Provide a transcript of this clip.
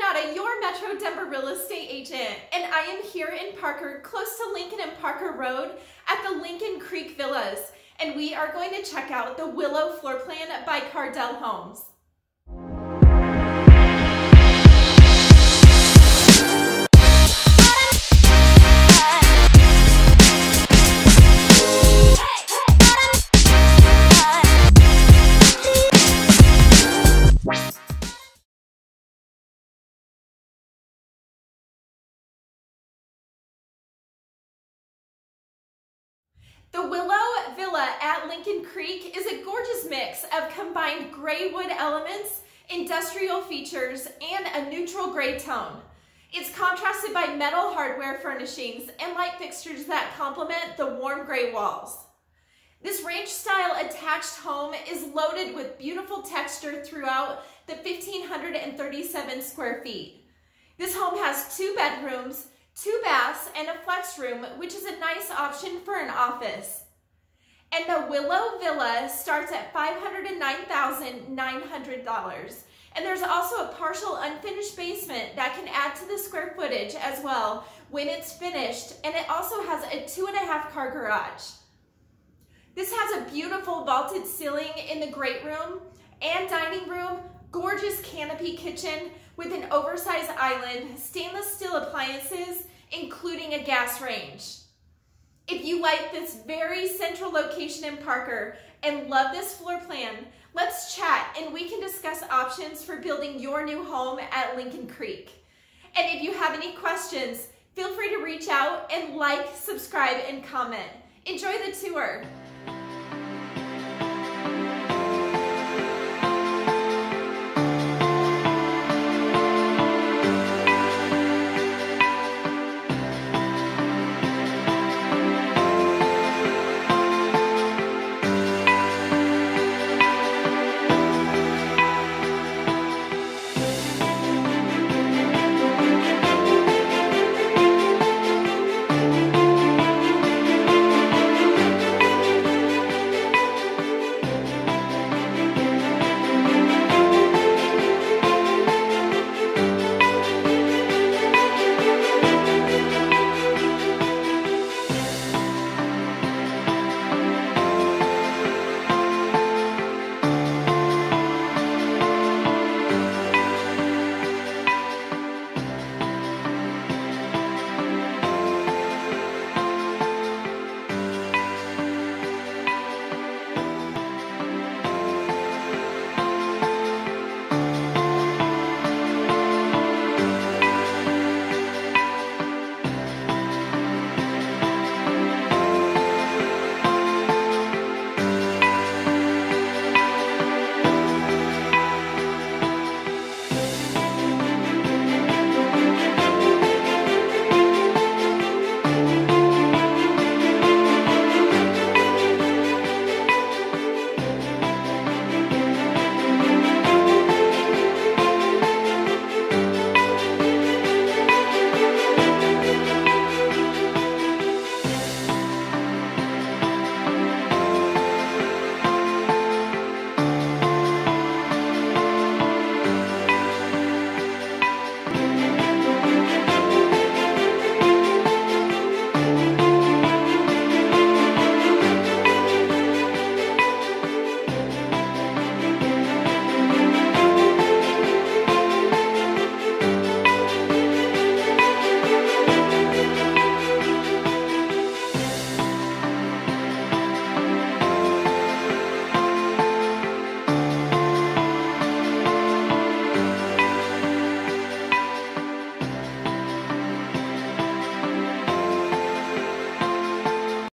Nauta, your Metro Denver real estate agent, and I am here in Parker, close to Lincoln and Parker Road at the Lincoln Creek Villas, and we are going to check out the Willow Floorplan by Cardel Homes. The Willow Villa at Lincoln Creek is a gorgeous mix of combined gray wood elements, industrial features, and a neutral gray tone. It's contrasted by metal hardware furnishings and light fixtures that complement the warm gray walls. This ranch-style attached home is loaded with beautiful texture throughout the 1,537 square feet. This home has 2 bedrooms, 2 baths, and a flex room, which is a nice option for an office. And the Willow Villa starts at $509,900. And there's also a partial unfinished basement that can add to the square footage as well when it's finished. And it also has a 2.5-car garage. This has a beautiful vaulted ceiling in the great room and dining room, gorgeous canopy kitchen with an oversized island, stainless steel appliances, including a gas range. If you like this very central location in Parker and love this floor plan, let's chat and we can discuss options for building your new home at Lincoln Creek. And if you have any questions, feel free to reach out and like, subscribe, and comment. Enjoy the tour.